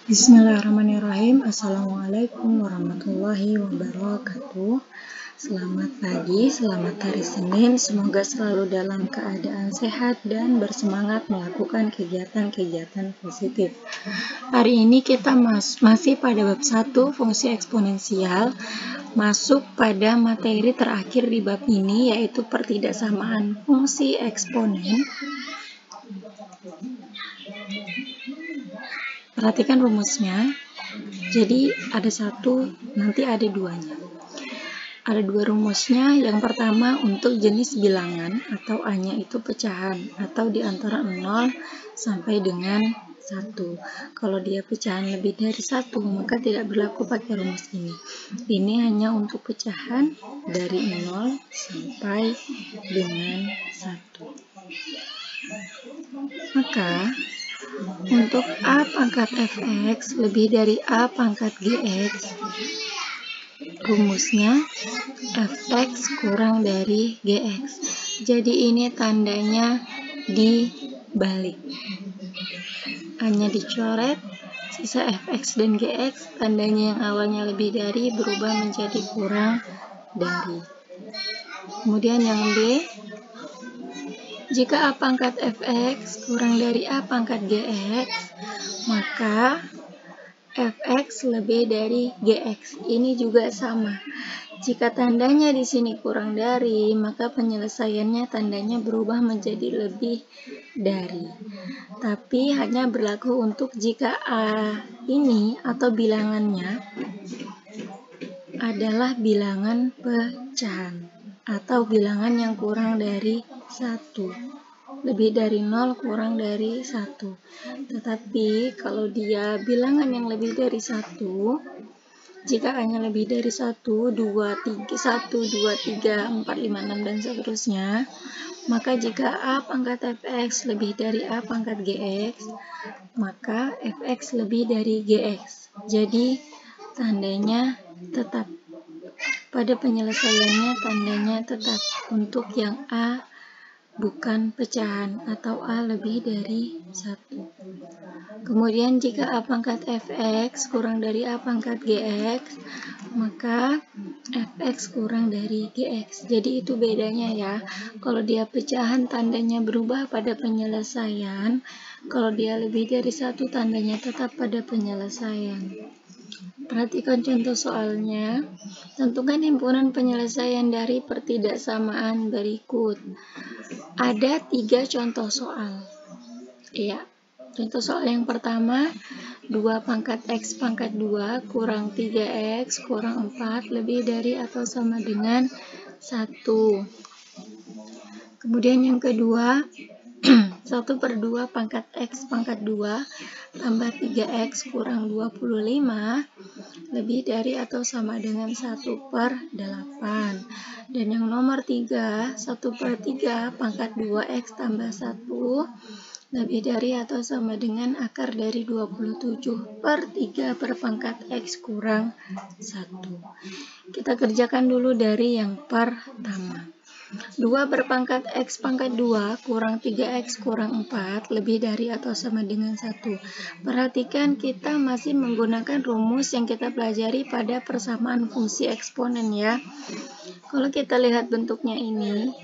Bismillahirrahmanirrahim. Assalamualaikum warahmatullahi wabarakatuh. Selamat pagi, selamat hari Senin. Semoga selalu dalam keadaan sehat dan bersemangat melakukan kegiatan-kegiatan positif. Hari ini kita masih pada bab 1 fungsi eksponensial, masuk pada materi terakhir di bab ini, yaitu pertidaksamaan fungsi eksponen. Perhatikan rumusnya. Jadi ada satu, nanti ada duanya. Ada dua rumusnya. Yang pertama untuk jenis bilangan atau A-nya itu pecahan atau di antara 0 sampai dengan 1. Kalau dia pecahan lebih dari 1, maka tidak berlaku pakai rumus ini. Ini hanya untuk pecahan dari 0 sampai dengan 1. Maka untuk A pangkat fx lebih dari A pangkat gx, rumusnya fx kurang dari gx. Jadi ini tandanya dibalik. A-nya dicoret, sisa fx dan gx, tandanya yang awalnya lebih dari berubah menjadi kurang dari. Kemudian yang B, jika A pangkat fx kurang dari A pangkat gx, maka fx lebih dari gx. Ini juga sama. Jika tandanya di sini kurang dari, maka penyelesaiannya tandanya berubah menjadi lebih dari. Tapi hanya berlaku untuk jika A ini atau bilangannya adalah bilangan pecahan atau bilangan yang kurang dari 1, lebih dari 0 kurang dari 1. Tetapi kalau dia bilangan yang lebih dari 1, jika A-nya lebih dari 1, 2, 3, 1, 2, 3, 4, 5, 6 dan seterusnya, maka jika A pangkat fx lebih dari A pangkat gx, maka fx lebih dari gx. Jadi tandanya tetap. Pada penyelesaiannya tandanya tetap untuk yang A bukan pecahan atau A lebih dari 1. Kemudian jika A pangkat fx kurang dari A pangkat gx, maka fx kurang dari gx. Jadi itu bedanya ya. Kalau dia pecahan tandanya berubah pada penyelesaian. Kalau dia lebih dari 1 tandanya tetap pada penyelesaian. Perhatikan contoh soalnya. Tentukan himpunan penyelesaian dari pertidaksamaan berikut. Ada 3 contoh soal. Ya. Contoh soal yang pertama, 2 pangkat x pangkat 2 kurang 3x kurang 4 lebih dari atau sama dengan 1. Kemudian yang kedua, 1/2 pangkat x pangkat 2 tambah 3x kurang 25 lebih dari atau sama dengan 1/8. Dan yang nomor 3, 1/3 pangkat 2x tambah 1 lebih dari atau sama dengan akar dari 27/3 per pangkat x kurang 1. Kita kerjakan dulu dari yang pertama. 2 berpangkat x pangkat 2 kurang 3x kurang 4 lebih dari atau sama dengan 1. Perhatikan kita masih menggunakan rumus yang kita pelajari pada persamaan fungsi eksponen ya. Kalau kita lihat bentuknya ini,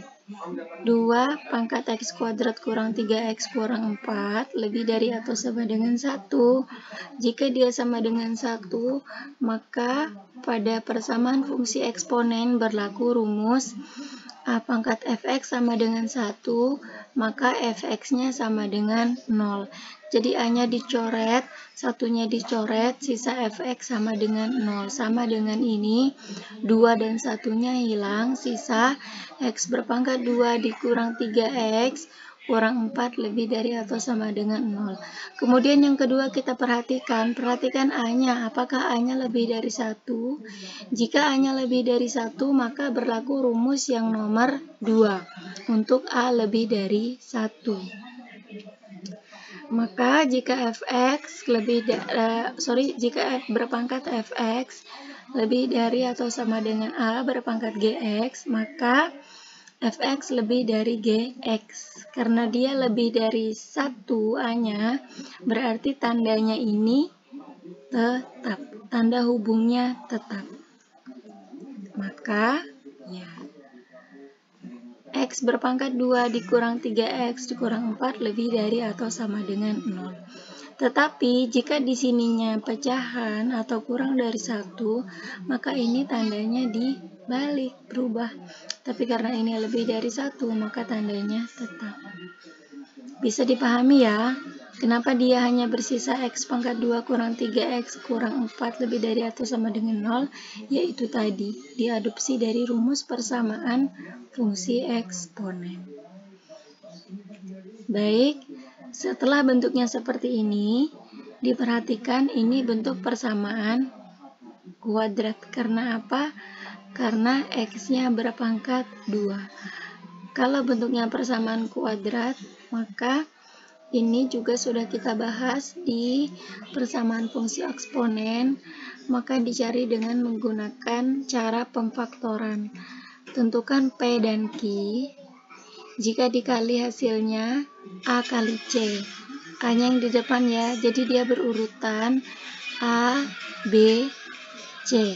2 pangkat x kuadrat kurang 3x kurang 4 lebih dari atau sama dengan 1. Jika dia sama dengan 1, maka pada persamaan fungsi eksponen berlaku rumus A pangkat fx sama dengan 1, maka fx-nya sama dengan 0. Jadi A-nya dicoret, satunya dicoret, sisa fx sama dengan 0. Sama dengan ini, 2 dan 1-nya hilang, sisa x berpangkat 2 dikurang 3x kurang 4 lebih dari atau sama dengan 0. Kemudian yang kedua kita perhatikan A-nya. Apakah A-nya lebih dari 1? Jika A-nya lebih dari 1, maka berlaku rumus yang nomor 2 untuk A lebih dari 1. Maka jika jika f berpangkat fx lebih dari atau sama dengan A berpangkat gx, maka fx lebih dari gx. Karena dia lebih dari 1 A-nya, berarti tandanya ini tetap. Tanda hubungnya tetap. Maka, ya, X berpangkat 2 dikurang 3X dikurang 4 lebih dari atau sama dengan 0. Tetapi, jika di sininya pecahan atau kurang dari 1, maka ini tandanya dibalik, berubah. Tapi karena ini lebih dari 1, maka tandanya tetap. Bisa dipahami ya? Kenapa dia hanya bersisa X pangkat 2 kurang 3X kurang 4 lebih dari atau sama dengan 0? Yaitu tadi, diadopsi dari rumus persamaan fungsi eksponen. Baik, setelah bentuknya seperti ini, diperhatikan ini bentuk persamaan kuadrat. Karena apa? Karena X-nya berpangkat 2. Kalau bentuknya persamaan kuadrat, maka ini juga sudah kita bahas di persamaan fungsi eksponen, maka dicari dengan menggunakan cara pemfaktoran. Tentukan P dan Q. Jika dikali hasilnya A kali C. A-nya yang di depan ya, jadi dia berurutan A, B, C.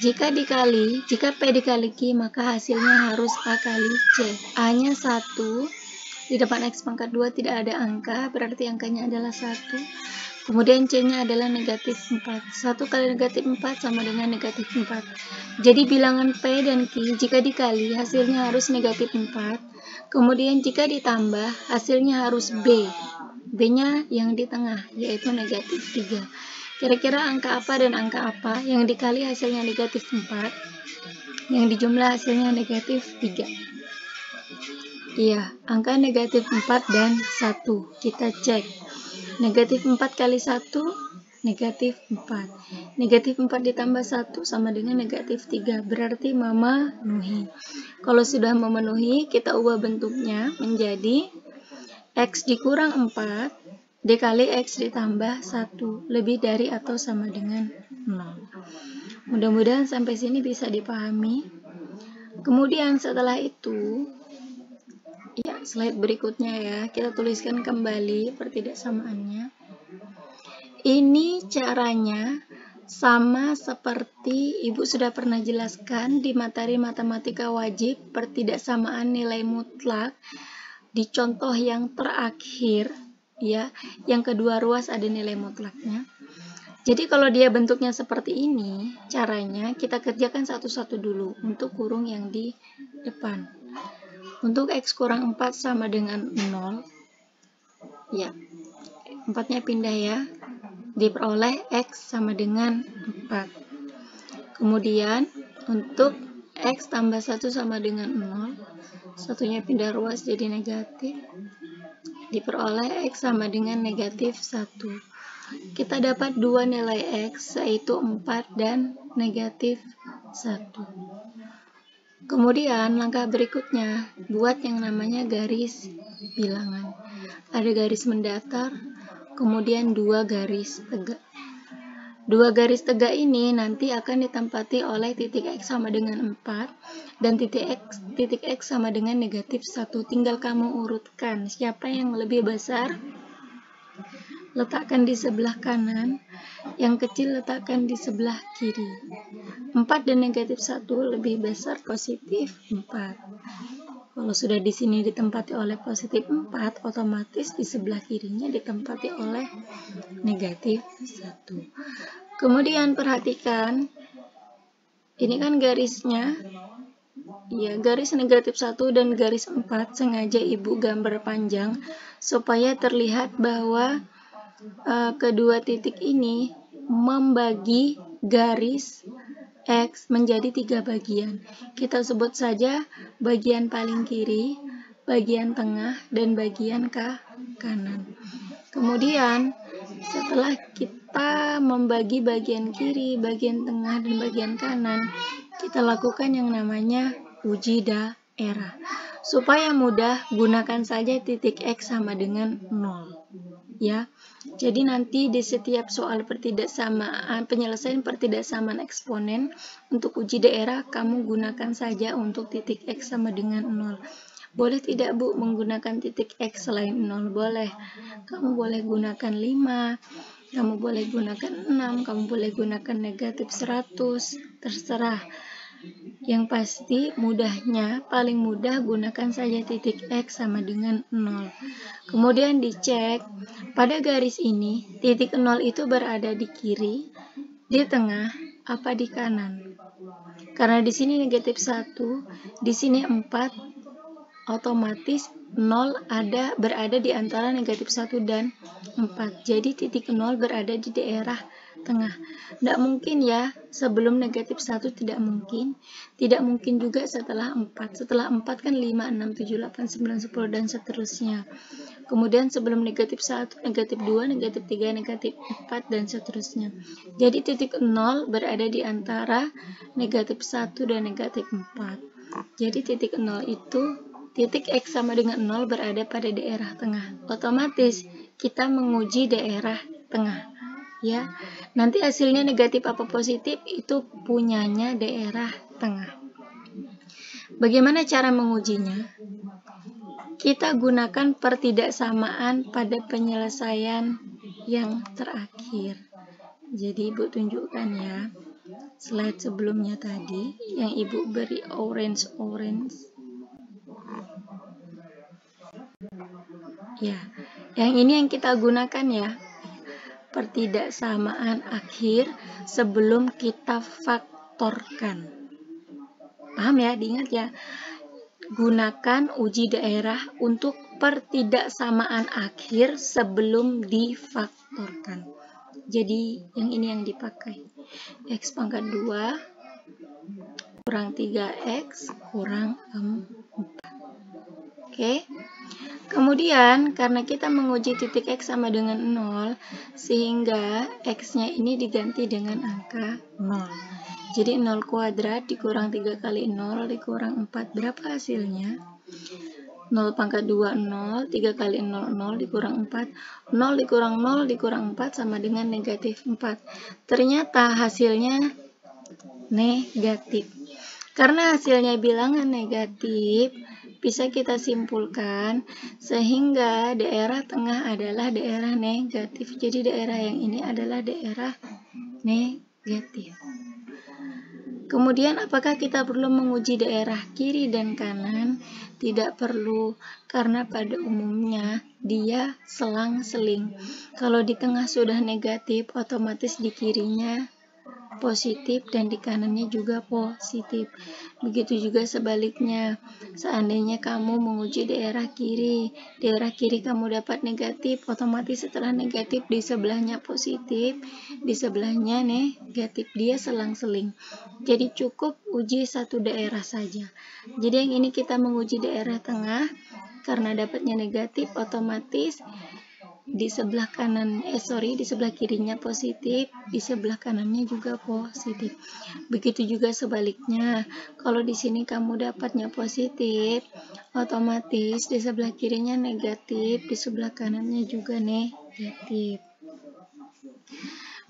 Jika P dikali Q, maka hasilnya harus A kali C. A-nya 1. Di depan X pangkat 2 tidak ada angka, berarti angkanya adalah 1. Kemudian C-nya adalah negatif 4. 1 kali negatif 4 sama dengan negatif 4. Jadi bilangan P dan Q jika dikali, hasilnya harus negatif 4. Kemudian jika ditambah, hasilnya harus B. B-nya yang di tengah, yaitu negatif 3. Kira-kira angka apa dan angka apa yang dikali hasilnya negatif 4, yang dijumlah hasilnya negatif 3? Iya, angka negatif 4 dan 1. Kita cek. Negatif 4 kali 1, negatif 4. Negatif 4 ditambah 1 sama dengan negatif 3. Berarti memenuhi. Kalau sudah memenuhi, kita ubah bentuknya menjadi X dikurang 4 dikali X ditambah 1. Lebih dari atau sama dengan 0. Mudah-mudahan sampai sini bisa dipahami. Kemudian setelah itu, ya, slide berikutnya ya, kita tuliskan kembali pertidaksamaannya. Ini caranya sama seperti Ibu sudah pernah jelaskan di materi matematika wajib pertidaksamaan nilai mutlak di contoh yang terakhir ya, yang kedua ruas ada nilai mutlaknya. Jadi kalau dia bentuknya seperti ini, caranya kita kerjakan satu-satu dulu untuk kurung yang di depan. Untuk X kurang 4 sama dengan 0, ya, 4-nya pindah ya, diperoleh X sama dengan 4. Kemudian, untuk X tambah 1 sama dengan 0, 1-nya pindah ruas jadi negatif, diperoleh X sama dengan negatif 1. Kita dapat dua nilai X, yaitu 4 dan negatif 1. Kemudian langkah berikutnya, buat yang namanya garis bilangan. Ada garis mendatar, kemudian dua garis tegak. Dua garis tegak ini nanti akan ditempati oleh titik X sama dengan 4 dan titik X sama dengan negatif 1. Tinggal kamu urutkan siapa yang lebih besar, letakkan di sebelah kanan, yang kecil letakkan di sebelah kiri. 4 dan negatif 1 lebih besar positif 4. Kalau sudah di sini ditempati oleh positif 4, otomatis di sebelah kirinya ditempati oleh negatif 1. Kemudian perhatikan, ini kan garisnya, ya, garis negatif 1 dan garis 4 sengaja Ibu gambar panjang supaya terlihat bahwa kedua titik ini membagi garis X menjadi 3 bagian. Kita sebut saja bagian paling kiri, bagian tengah, dan bagian kanan. Kemudian setelah kita membagi bagian kiri, bagian tengah, dan bagian kanan, kita lakukan yang namanya uji daerah. Supaya mudah, gunakan saja titik X sama dengan 0. Ya, jadi nanti di setiap soal pertidaksamaan, penyelesaian pertidaksamaan eksponen untuk uji daerah, kamu gunakan saja untuk titik X sama dengan 0. Boleh tidak Bu menggunakan titik X selain 0? Boleh. Kamu boleh gunakan 5, kamu boleh gunakan 6, kamu boleh gunakan negatif 100, terserah. Yang pasti mudahnya, paling mudah gunakan saja titik X sama dengan 0. Kemudian dicek, pada garis ini titik 0 itu berada di kiri, di tengah, apa di kanan? Karena di sini negatif 1, di sini 4, otomatis 0 berada di antara negatif 1 dan 4. Jadi titik 0 berada di daerah tengah. Tidak mungkin ya, sebelum negatif 1 tidak mungkin. Tidak mungkin juga setelah 4. Setelah 4 kan 5, 6, 7, 8, 9, 10, dan seterusnya. Kemudian sebelum negatif 1, negatif 2, negatif 3, negatif 4, dan seterusnya. Jadi titik 0 berada di antara negatif 1 dan negatif 4. Jadi titik 0 itu, titik X sama dengan 0 berada pada daerah tengah. Otomatis kita menguji daerah tengah. Ya, nanti hasilnya negatif apa positif itu punyanya daerah tengah. Bagaimana cara mengujinya? Kita gunakan pertidaksamaan pada penyelesaian yang terakhir. Jadi Ibu tunjukkan ya, slide sebelumnya tadi yang Ibu beri orange. Ya, yang ini yang kita gunakan ya. Pertidaksamaan akhir sebelum kita faktorkan. Paham ya? Diingat ya. Gunakan uji daerah untuk pertidaksamaan akhir sebelum difaktorkan. Jadi yang ini yang dipakai. X pangkat 2 kurang 3X kurang 4. Oke. Kemudian, karena kita menguji titik X sama dengan 0, sehingga X-nya ini diganti dengan angka 0. Jadi 0 kuadrat dikurang 3 kali 0 dikurang 4. Berapa hasilnya? 0 pangkat 2, 0. 3 kali 0, 0 dikurang 4. 0 dikurang 0 dikurang 4 sama dengan negatif 4. Ternyata hasilnya negatif. Karena hasilnya bilangan negatif, bisa kita simpulkan sehingga daerah tengah adalah daerah negatif. Jadi daerah yang ini adalah daerah negatif. Kemudian apakah kita perlu menguji daerah kiri dan kanan? Tidak perlu, karena pada umumnya dia selang-seling. Kalau di tengah sudah negatif, otomatis di kirinya positif dan di kanannya juga positif. Begitu juga sebaliknya. Seandainya kamu menguji daerah kiri kamu dapat negatif, otomatis setelah negatif di sebelahnya positif, di sebelahnya negatif. Dia selang-seling. Jadi cukup uji satu daerah saja. Jadi yang ini kita menguji daerah tengah, karena dapatnya negatif, otomatis di sebelah kanan, di sebelah kirinya positif, di sebelah kanannya juga positif. Begitu juga sebaliknya, kalau di sini kamu dapatnya positif, otomatis di sebelah kirinya negatif, di sebelah kanannya juga negatif.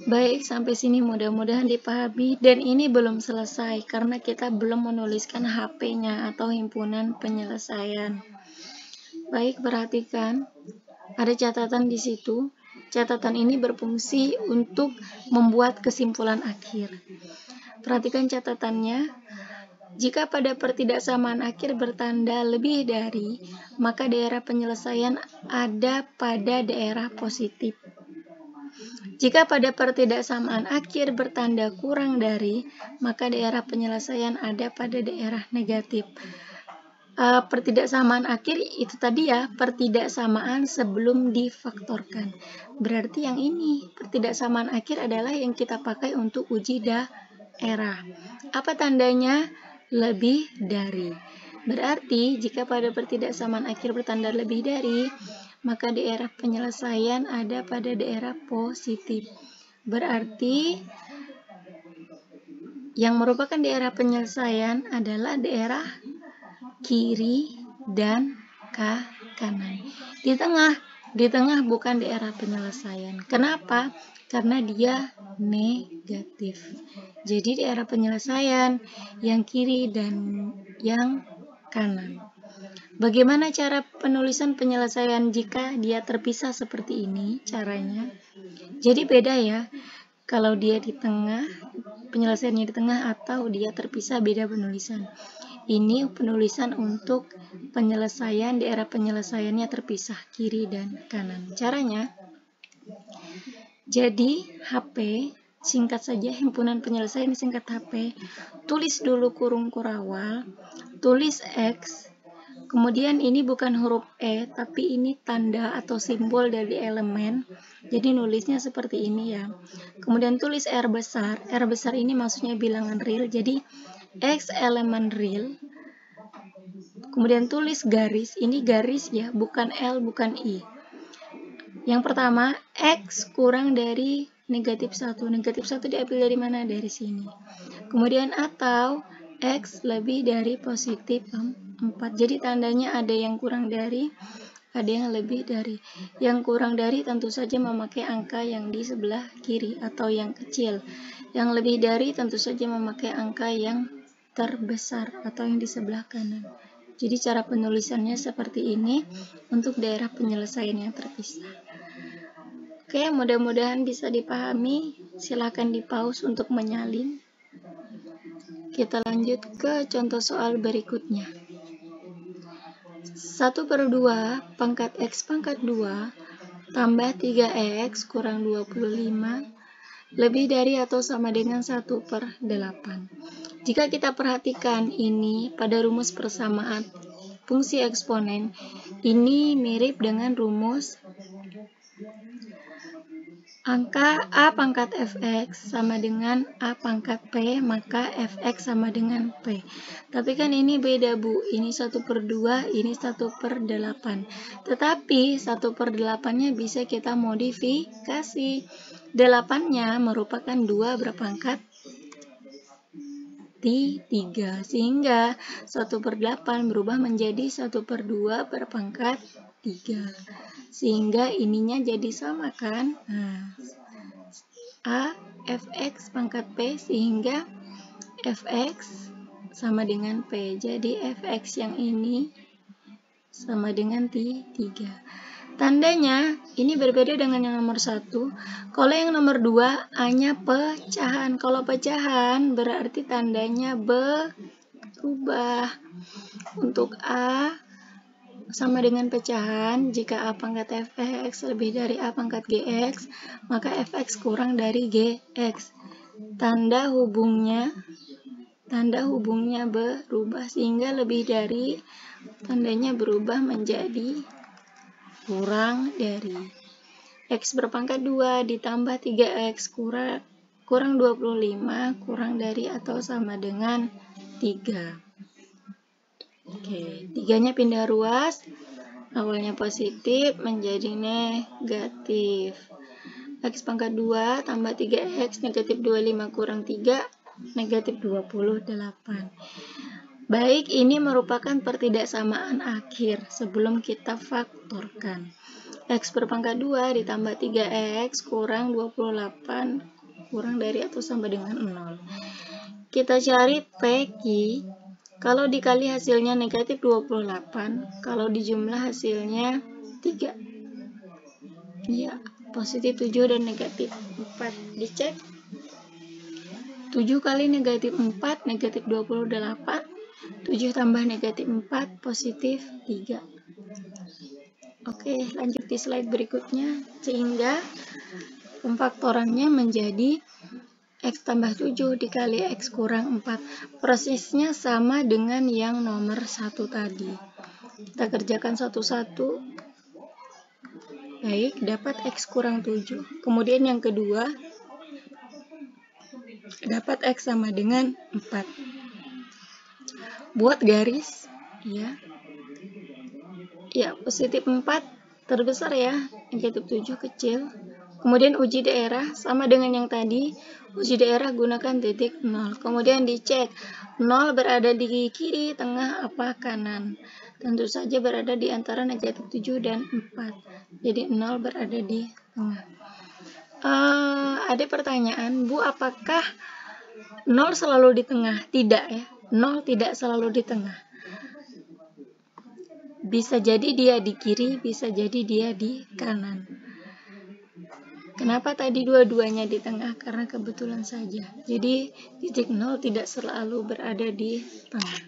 Baik, sampai sini mudah-mudahan dipahami, dan ini belum selesai karena kita belum menuliskan HP-nya atau himpunan penyelesaian. Baik, perhatikan. Ada catatan di situ. Catatan ini berfungsi untuk membuat kesimpulan akhir. Perhatikan catatannya. Jika pada pertidaksamaan akhir bertanda lebih dari, maka daerah penyelesaian ada pada daerah positif. Jika pada pertidaksamaan akhir bertanda kurang dari, maka daerah penyelesaian ada pada daerah negatif. Pertidaksamaan akhir itu tadi ya, pertidaksamaan sebelum difaktorkan. Berarti yang ini, pertidaksamaan akhir adalah yang kita pakai untuk uji daerah. Apa tandanya? Lebih dari. Berarti jika pada pertidaksamaan akhir bertanda lebih dari, maka daerah penyelesaian ada pada daerah positif. Berarti yang merupakan daerah penyelesaian adalah daerah kiri dan kanan. Di tengah bukan daerah penyelesaian. Kenapa? Karena dia negatif. Jadi daerah penyelesaian yang kiri dan yang kanan. Bagaimana cara penulisan penyelesaian jika dia terpisah seperti ini caranya? Jadi beda ya, kalau dia di tengah, penyelesaiannya di tengah atau dia terpisah, beda penulisan. Ini penulisan untuk penyelesaian, daerah penyelesaiannya terpisah kiri dan kanan. Caranya, jadi HP, singkat saja himpunan penyelesaian singkat HP, tulis dulu kurung kurawal, tulis X, kemudian ini bukan huruf E, tapi ini tanda atau simbol dari elemen. Jadi nulisnya seperti ini ya. Kemudian tulis R besar. R besar ini maksudnya bilangan real. Jadi X elemen real. Kemudian tulis garis. Ini garis ya, bukan L, bukan I. Yang pertama, X kurang dari negatif 1. Negatif 1 diambil dari mana? Dari sini. Kemudian atau X lebih dari positif 4. Jadi tandanya ada yang kurang dari, ada yang lebih dari. Yang kurang dari tentu saja memakai angka yang di sebelah kiri atau yang kecil. Yang lebih dari tentu saja memakai angka yang terbesar atau yang di sebelah kanan. Jadi cara penulisannya seperti ini untuk daerah penyelesaian yang terpisah. Oke, mudah-mudahan bisa dipahami. Silakan di-pause untuk menyalin. Kita lanjut ke contoh soal berikutnya. 1/2 pangkat X pangkat 2 tambah 3X kurang 25 lebih dari atau sama dengan 1/8. Jika kita perhatikan ini pada rumus persamaan fungsi eksponen, ini mirip dengan rumus angka A pangkat fx sama dengan A pangkat P, maka fx sama dengan P. Tapi kan ini beda Bu, ini 1/2, ini 1/8. Tetapi 1/8-nya bisa kita modifikasi. 8-nya merupakan 2 berpangkat 3, sehingga 1/8 berubah menjadi 1/2 berpangkat 3. Sehingga ininya jadi sama kan? Nah, A fx pangkat P, sehingga fx sama dengan P. Jadi fx yang ini sama dengan 3. Tandanya ini berbeda dengan yang nomor 1. Kalau yang nomor 2 A-nya pecahan. Kalau pecahan berarti tandanya berubah. Untuk A sama dengan pecahan, jika A pangkat fx lebih dari A pangkat gx, maka fx kurang dari gx. Tanda hubungnya berubah, sehingga lebih dari tandanya berubah menjadi kurang dari. X berpangkat 2 ditambah 3X kurang 25 kurang dari atau sama dengan 3. Oke, 3-nya pindah ruas, awalnya positif menjadi negatif. X pangkat 2 tambah 3X negatif 25 kurang 3 negatif 28. Baik, ini merupakan pertidaksamaan akhir sebelum kita faktorkan. X berpangkat 2 ditambah 3X kurang 28 kurang dari atau sama dengan 0. Kita cari PQ. Kalau dikali hasilnya negatif 28, kalau dijumlah hasilnya 3. Ya, positif 7 dan negatif 4. Dicek. 7 kali negatif 4, negatif 28. 7 tambah negatif 4, positif 3. Oke, lanjut di slide berikutnya. Sehingga pemfaktorannya menjadi X tambah 7 dikali X kurang 4. Prosesnya sama dengan yang nomor 1 tadi. Kita kerjakan satu-satu. Baik, dapat X kurang 7. Kemudian yang kedua, dapat X sama dengan 4. Buat garis, ya. Ya, positif 4 terbesar ya, negatif 7 kecil. Kemudian uji daerah sama dengan yang tadi, uji daerah gunakan titik 0. Kemudian dicek, 0 berada di kiri, tengah, apa kanan. Tentu saja berada di antara negatif 7 dan 4. Jadi 0 berada di tengah. Ada pertanyaan, Bu, apakah 0 selalu di tengah? Tidak ya, 0 tidak selalu di tengah. Bisa jadi dia di kiri, bisa jadi dia di kanan. Kenapa tadi dua-duanya di tengah? Karena kebetulan saja. Jadi titik 0 tidak selalu berada di tengah.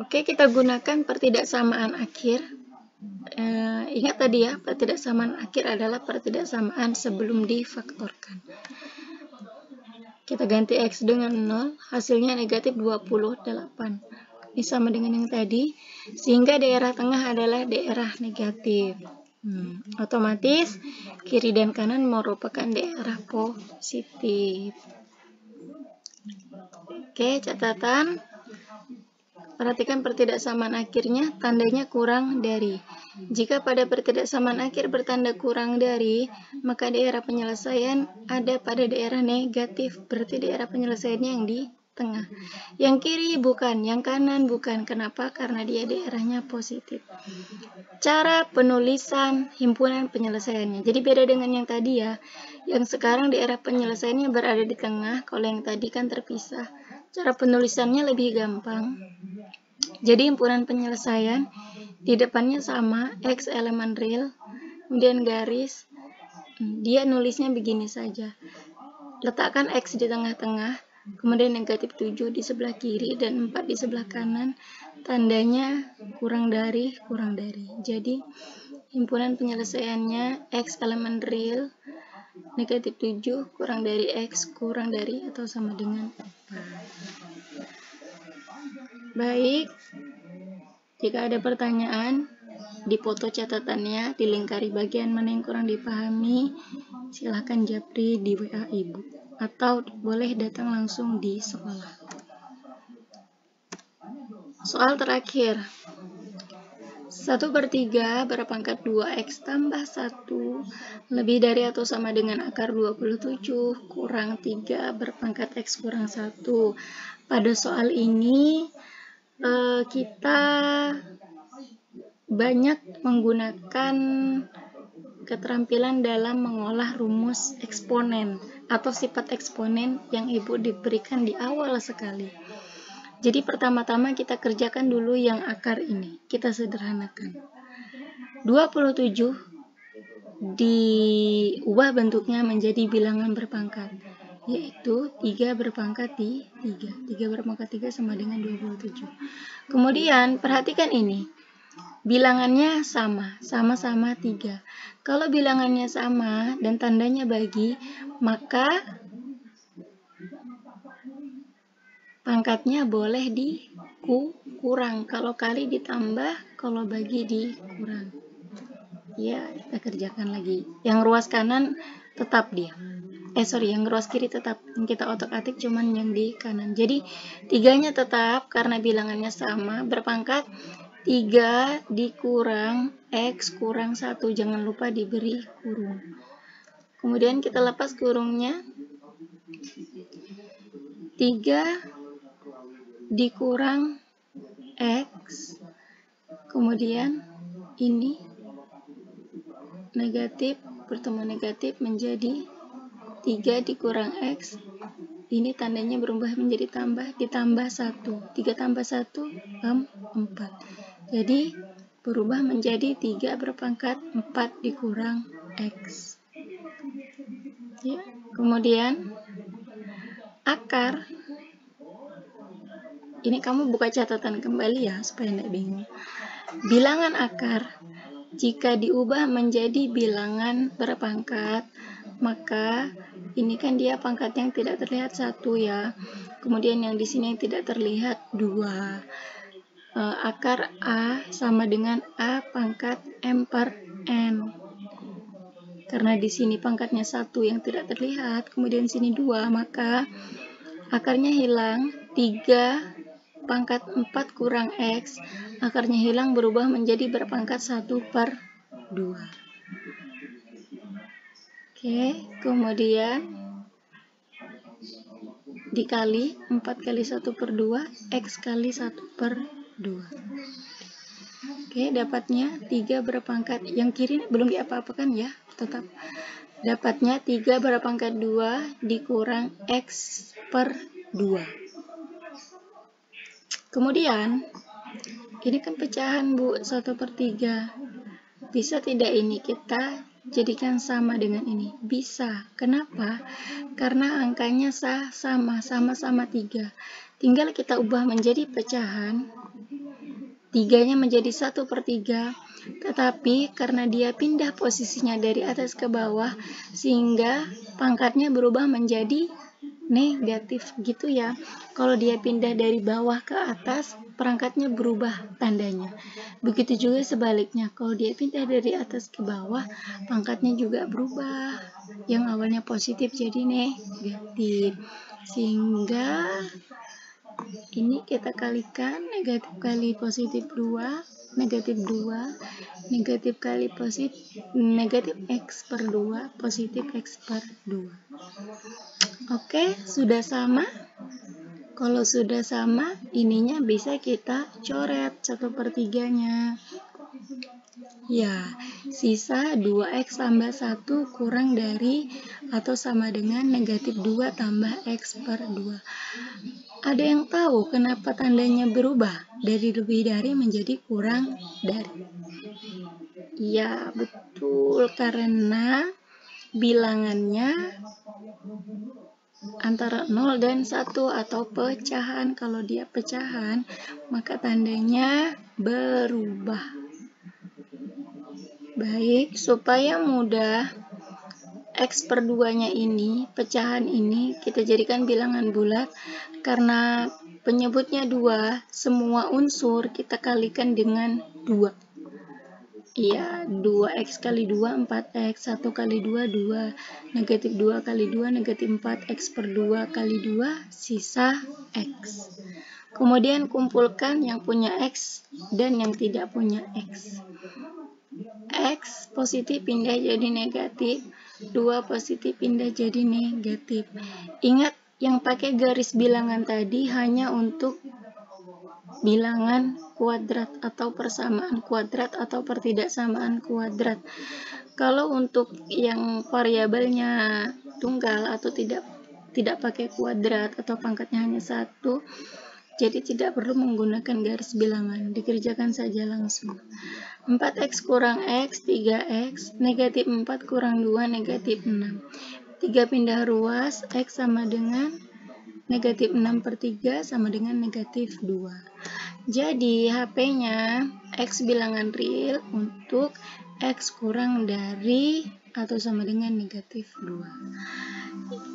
Oke, kita gunakan pertidaksamaan akhir. Ingat tadi ya, pertidaksamaan akhir adalah pertidaksamaan sebelum difaktorkan. Kita ganti X dengan 0, hasilnya negatif 28. Ini sama dengan yang tadi, sehingga daerah tengah adalah daerah negatif. Otomatis kiri dan kanan merupakan daerah positif. Oke, catatan. Perhatikan pertidaksamaan akhirnya, tandanya kurang dari. Jika pada pertidaksamaan akhir bertanda kurang dari, maka daerah penyelesaian ada pada daerah negatif. Berarti daerah penyelesaiannya yang di tengah. Yang kiri bukan, yang kanan bukan. Kenapa? Karena dia daerahnya positif. Cara penulisan himpunan penyelesaiannya. Jadi beda dengan yang tadi ya. Yang sekarang daerah penyelesaiannya berada di tengah, kalau yang tadi kan terpisah. Cara penulisannya lebih gampang. Jadi himpunan penyelesaian di depannya sama, X elemen real, kemudian garis. Dia nulisnya begini saja. Letakkan X di tengah-tengah, kemudian negatif 7 di sebelah kiri dan 4 di sebelah kanan. Tandanya kurang dari. Jadi himpunan penyelesaiannya X elemen real, negatif 7 kurang dari X kurang dari atau sama dengan 4. Baik, jika ada pertanyaan, dipoto catatannya, dilingkari bagian mana yang kurang dipahami, silahkan japri di WA Ibu, atau boleh datang langsung di sekolah. Soal terakhir. 1/3 berpangkat 2X tambah 1 lebih dari atau sama dengan akar 27 kurang 3 berpangkat X kurang 1. Pada soal ini kita banyak menggunakan keterampilan dalam mengolah rumus eksponen atau sifat eksponen yang Ibu diberikan di awal sekali. Jadi pertama-tama kita kerjakan dulu yang akar ini, kita sederhanakan. 27 diubah bentuknya menjadi bilangan berpangkat, yaitu 3 berpangkat di 3. 3 berpangkat 3 sama dengan 27. Kemudian perhatikan ini, bilangannya sama-sama 3. Kalau bilangannya sama dan tandanya bagi, maka pangkatnya boleh dikurang. Kalau kali ditambah, kalau bagi dikurang. Ya, kita kerjakan lagi. Yang ruas kanan tetap dia. Yang ruas kiri tetap. Yang kita otak-atik cuman yang di kanan. Jadi 3-nya tetap karena bilangannya sama. Berpangkat 3 dikurang X kurang 1. Jangan lupa diberi kurung. Kemudian kita lepas kurungnya. 3 dikurang X. Kemudian ini negatif bertemu negatif menjadi 3 dikurang X. Ini tandanya berubah menjadi tambah, ditambah 1. 3 tambah 1, 4. Jadi berubah menjadi 3 berpangkat 4 dikurang X. Ya. Kemudian akar. Ini kamu buka catatan kembali ya, supaya tidak bingung. Bilangan akar, jika diubah menjadi bilangan berpangkat, maka ini kan dia pangkat yang tidak terlihat 1 ya. Kemudian yang di sini yang tidak terlihat 2. Akar A sama dengan A pangkat M per N. Karena di sini pangkatnya 1 yang tidak terlihat, kemudian sini 2, maka akarnya hilang. 3 pangkat 4 kurang X, akarnya hilang berubah menjadi berpangkat 1 per 2. Oke, kemudian dikali 4 kali 1 per 2, X kali 1 per 2. Oke, dapatnya 3 berpangkat, yang kiri belum diapa-apakan ya, tetap. Dapatnya 3 berpangkat 2 dikurang X per 2. Kemudian Ini kan pecahan, Bu, 1/3. Bisa tidak ini kita jadikan sama dengan ini? Bisa. Kenapa? Karena angkanya sama-sama 3. Tinggal kita ubah menjadi pecahan. 3-nya menjadi 1/3. Tetapi karena dia pindah posisinya dari atas ke bawah, sehingga pangkatnya berubah menjadi negatif gitu ya. Kalau dia pindah dari bawah ke atas, perangkatnya berubah tandanya. Begitu juga sebaliknya, kalau dia pindah dari atas ke bawah, pangkatnya juga berubah. Yang awalnya positif jadi negatif. Sehingga ini kita kalikan, negatif kali positif 2, negatif 2, negatif kali negatif X per 2, positif X per 2. Oke, sudah sama? Kalau sudah sama, ininya bisa kita coret 1/3-nya. Ya, sisa 2X tambah 1 kurang dari atau sama dengan negatif 2 tambah X per 2. Ada yang tahu kenapa tandanya berubah dari lebih dari menjadi kurang dari? Ya, betul, karena bilangannya antara 0 dan 1 atau pecahan. Kalau dia pecahan, maka tandanya berubah. Baik, supaya mudah, X per 2-nya ini, pecahan ini, kita jadikan bilangan bulat. Karena penyebutnya 2, semua unsur kita kalikan dengan 2. Iya, 2X kali 2, 4X, 1 kali 2, 2, negatif 2 kali 2, negatif 4X per 2 kali 2, sisa X. Kemudian kumpulkan yang punya X dan yang tidak punya X. X positif pindah jadi negatif, 2 positif pindah jadi negatif. Ingat, yang pakai garis bilangan tadi hanya untuk bilangan kuadrat atau persamaan kuadrat atau pertidaksamaan kuadrat. Kalau untuk yang variabelnya tunggal atau tidak pakai kuadrat atau pangkatnya hanya 1, jadi tidak perlu menggunakan garis bilangan, dikerjakan saja langsung. 4X kurang X, 3X, negatif 4 kurang 2, negatif 6. 3 pindah ruas, X sama dengan negatif 6/3 sama dengan negatif 2. Jadi HP-nya X bilangan real untuk X kurang dari atau sama dengan negatif 2.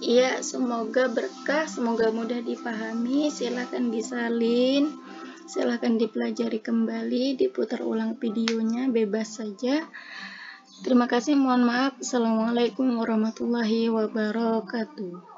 Ya, semoga berkah, semoga mudah dipahami. Silahkan disalin, silahkan dipelajari kembali, diputar ulang videonya, bebas saja. Terima kasih, mohon maaf. Assalamualaikum warahmatullahi wabarakatuh.